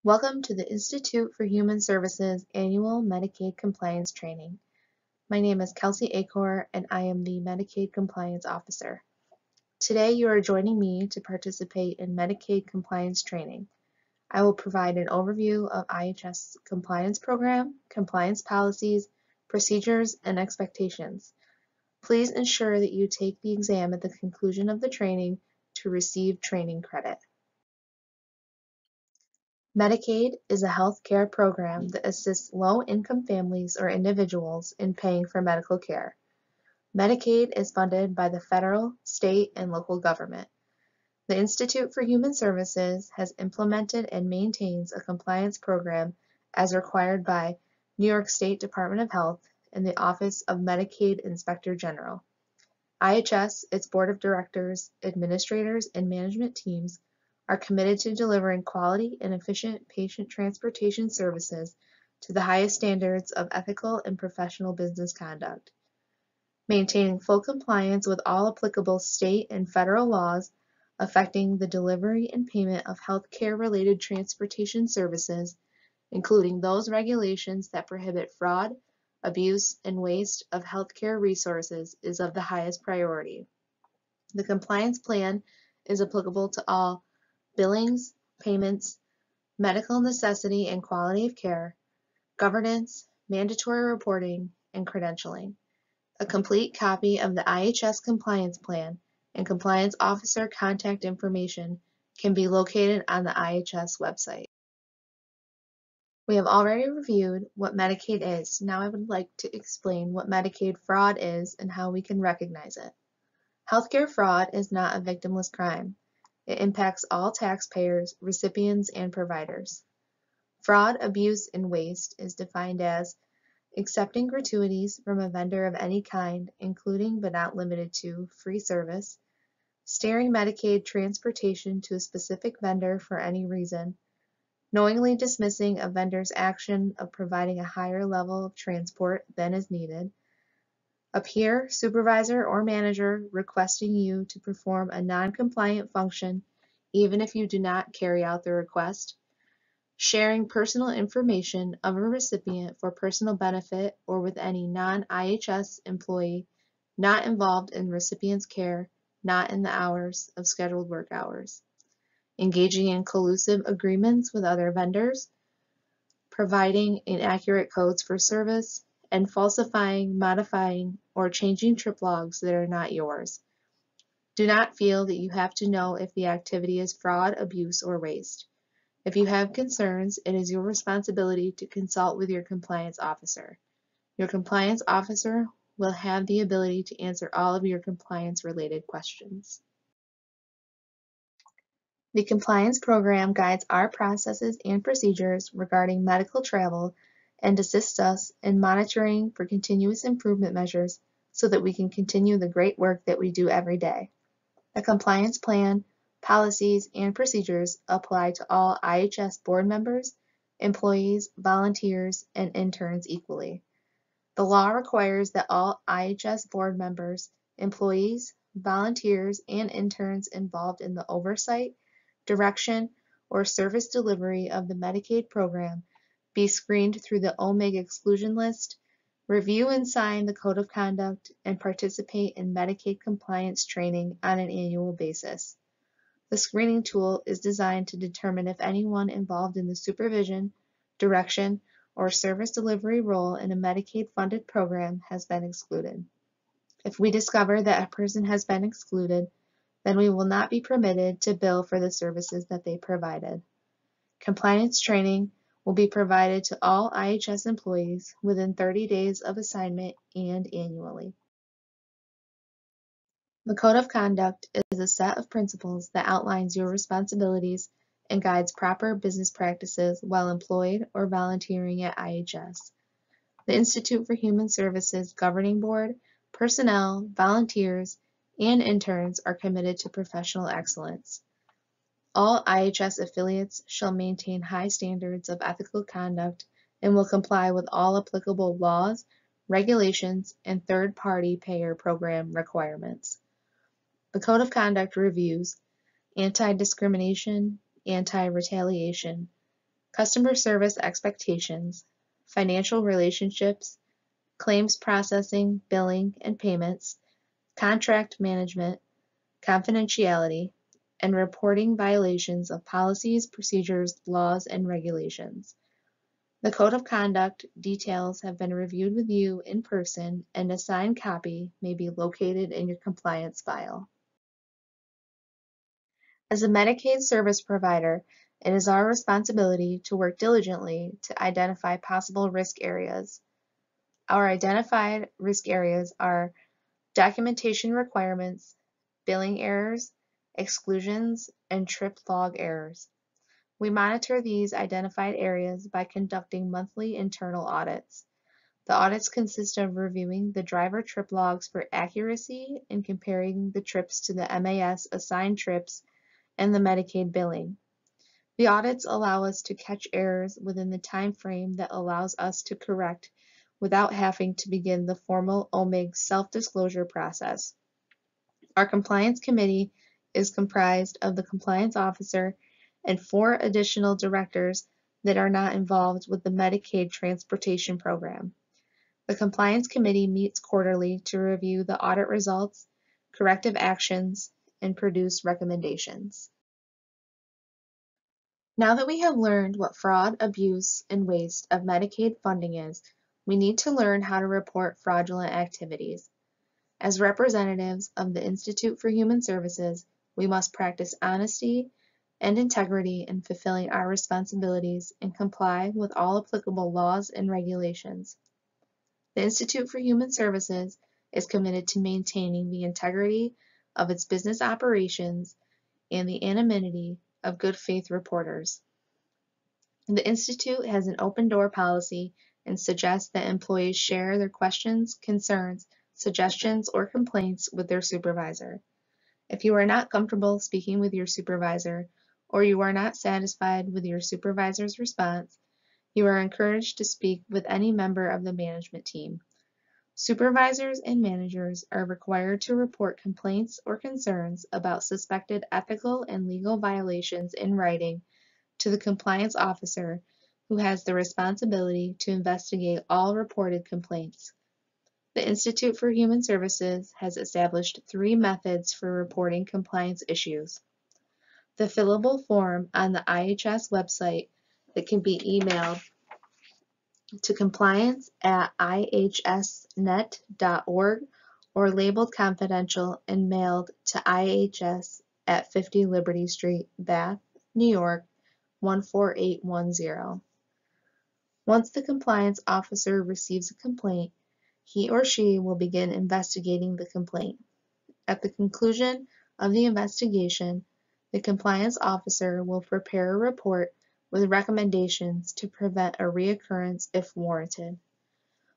Welcome to the Institute for Human Services Annual Medicaid Compliance Training. My name is Kelsey Acor and I am the Medicaid Compliance Officer. Today you are joining me to participate in Medicaid Compliance Training. I will provide an overview of IHS Compliance Program, compliance policies, procedures, and expectations. Please ensure that you take the exam at the conclusion of the training to receive training credit. Medicaid is a health care program that assists low-income families or individuals in paying for medical care. Medicaid is funded by the federal, state, and local government. The Institute for Human Services has implemented and maintains a compliance program as required by New York State Department of Health and the Office of Medicaid Inspector General. IHS, its board of directors, administrators, and management teams are committed to delivering quality and efficient patient transportation services to the highest standards of ethical and professional business conduct. Maintaining full compliance with all applicable state and federal laws affecting the delivery and payment of healthcare-related transportation services, including those regulations that prohibit fraud, abuse, and waste of healthcare resources, is of the highest priority. The compliance plan is applicable to all billings, payments, medical necessity and quality of care, governance, mandatory reporting, and credentialing. A complete copy of the IHS compliance plan and compliance officer contact information can be located on the IHS website. We have already reviewed what Medicaid is. Now I would like to explain what Medicaid fraud is and how we can recognize it. Healthcare fraud is not a victimless crime. It impacts all taxpayers, recipients, and providers. Fraud, abuse, and waste is defined as accepting gratuities from a vendor of any kind, including but not limited to free service, steering Medicaid transportation to a specific vendor for any reason, knowingly dismissing a vendor's action of providing a higher level of transport than is needed, a peer, supervisor, or manager requesting you to perform a non-compliant function even if you do not carry out the request, sharing personal information of a recipient for personal benefit or with any non-IHS employee not involved in recipient's care, not in the hours of scheduled work hours, engaging in collusive agreements with other vendors, providing inaccurate codes for service, and falsifying, modifying, or changing trip logs that are not yours. Do not feel that you have to know if the activity is fraud, abuse, or waste. If you have concerns, it is your responsibility to consult with your compliance officer. Your compliance officer will have the ability to answer all of your compliance-related questions. The compliance program guides our processes and procedures regarding medical travel and assists us in monitoring for continuous improvement measures so that we can continue the great work that we do every day. The compliance plan, policies, and procedures apply to all IHS board members, employees, volunteers, and interns equally. The law requires that all IHS board members, employees, volunteers, and interns involved in the oversight, direction, or service delivery of the Medicaid program be screened through the OMIG exclusion list, review and sign the Code of Conduct, and participate in Medicaid compliance training on an annual basis. The screening tool is designed to determine if anyone involved in the supervision, direction, or service delivery role in a Medicaid-funded program has been excluded. If we discover that a person has been excluded, then we will not be permitted to bill for the services that they provided. Compliance training will be provided to all IHS employees within 30 days of assignment and annually. The Code of Conduct is a set of principles that outlines your responsibilities and guides proper business practices while employed or volunteering at IHS. The Institute for Human Services Governing Board, personnel, volunteers, and interns are committed to professional excellence. All IHS affiliates shall maintain high standards of ethical conduct and will comply with all applicable laws, regulations, and third-party payer program requirements. The Code of Conduct reviews anti-discrimination, anti-retaliation, customer service expectations, financial relationships, claims processing, billing, and payments, contract management, confidentiality, and reporting violations of policies, procedures, laws, and regulations. The Code of Conduct details have been reviewed with you in person, and a signed copy may be located in your compliance file. As a Medicaid service provider, it is our responsibility to work diligently to identify possible risk areas. Our identified risk areas are documentation requirements, billing errors, exclusions, and trip log errors. We monitor these identified areas by conducting monthly internal audits. The audits consist of reviewing the driver trip logs for accuracy and comparing the trips to the MAS assigned trips and the Medicaid billing. The audits allow us to catch errors within the time frame that allows us to correct without having to begin the formal OMIG self-disclosure process. Our compliance committee is comprised of the compliance officer and 4 additional directors that are not involved with the Medicaid transportation program. The compliance committee meets quarterly to review the audit results, corrective actions, and produce recommendations. Now that we have learned what fraud, abuse, and waste of Medicaid funding is, we need to learn how to report fraudulent activities. As representatives of the Institute for Human Services, we must practice honesty and integrity in fulfilling our responsibilities and comply with all applicable laws and regulations. The Institute for Human Services is committed to maintaining the integrity of its business operations and the anonymity of good faith reporters. The Institute has an open door policy and suggests that employees share their questions, concerns, suggestions, or complaints with their supervisor. If you are not comfortable speaking with your supervisor, or you are not satisfied with your supervisor's response, you are encouraged to speak with any member of the management team. Supervisors and managers are required to report complaints or concerns about suspected ethical and legal violations in writing to the compliance officer, who has the responsibility to investigate all reported complaints. The Institute for Human Services has established 3 methods for reporting compliance issues. The fillable form on the IHS website that can be emailed to compliance@ihsnet.org or labeled confidential and mailed to IHS at 50 Liberty Street, Bath, New York 14810. Once the compliance officer receives a complaint, he or she will begin investigating the complaint. At the conclusion of the investigation, the compliance officer will prepare a report with recommendations to prevent a reoccurrence if warranted.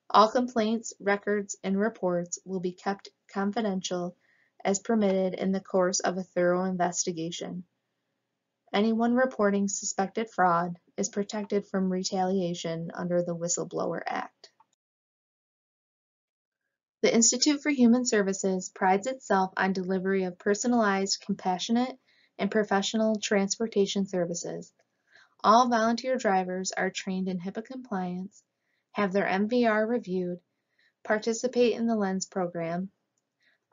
All complaints, records, and reports will be kept confidential as permitted in the course of a thorough investigation. Anyone reporting suspected fraud is protected from retaliation under the Whistleblower Act. The Institute for Human Services prides itself on delivery of personalized, compassionate, and professional transportation services. All volunteer drivers are trained in HIPAA compliance, have their MVR reviewed, participate in the LENS program,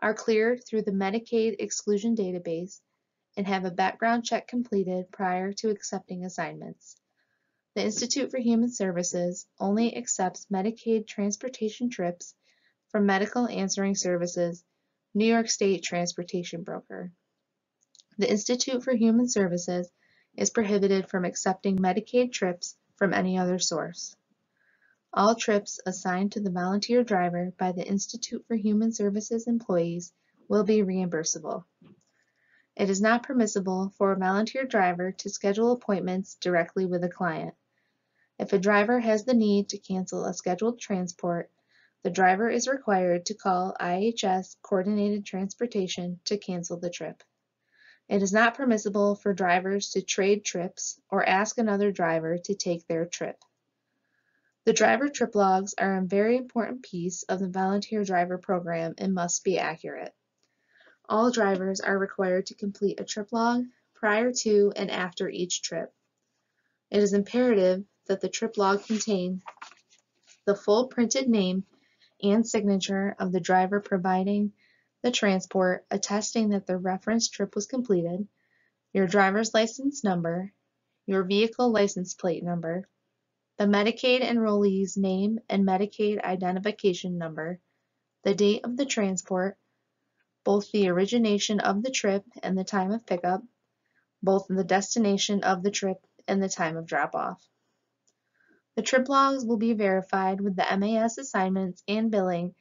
are cleared through the Medicaid exclusion database, and have a background check completed prior to accepting assignments. The Institute for Human Services only accepts Medicaid transportation trips from Medical Answering Services, New York State Transportation Broker. The Institute for Human Services is prohibited from accepting Medicaid trips from any other source. All trips assigned to the volunteer driver by the Institute for Human Services employees will be reimbursable. It is not permissible for a volunteer driver to schedule appointments directly with a client. If a driver has the need to cancel a scheduled transport, the driver is required to call IHS Coordinated Transportation to cancel the trip. It is not permissible for drivers to trade trips or ask another driver to take their trip. The driver trip logs are a very important piece of the volunteer driver program and must be accurate. All drivers are required to complete a trip log prior to and after each trip. It is imperative that the trip log contain the full printed name and signature of the driver providing the transport, attesting that the referenced trip was completed, your driver's license number, your vehicle license plate number, the Medicaid enrollee's name and Medicaid identification number, the date of the transport, both the origination of the trip and the time of pickup, both the destination of the trip and the time of drop-off. The trip logs will be verified with the MAS assignments and billing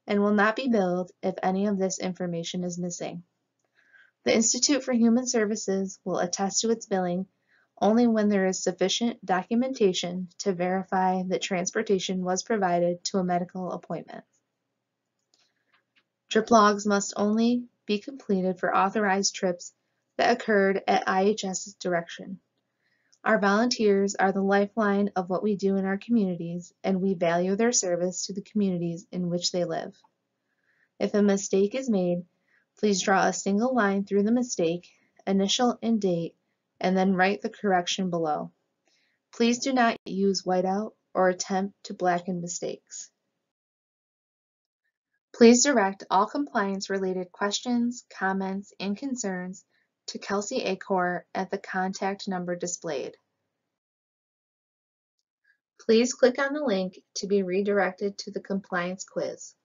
and will not be billed if any of this information is missing. The Institute for Human Services will attest to its billing only when there is sufficient documentation to verify that transportation was provided to a medical appointment. Trip logs must only be completed for authorized trips that occurred at IHS's direction. Our volunteers are the lifeline of what we do in our communities, and we value their service to the communities in which they live. If a mistake is made, please draw a single line through the mistake, initial and date, and then write the correction below. Please do not use whiteout or attempt to blacken mistakes. Please direct all compliance-related questions, comments, and concerns to Kelsey Acor at the contact number displayed. Please click on the link to be redirected to the compliance quiz.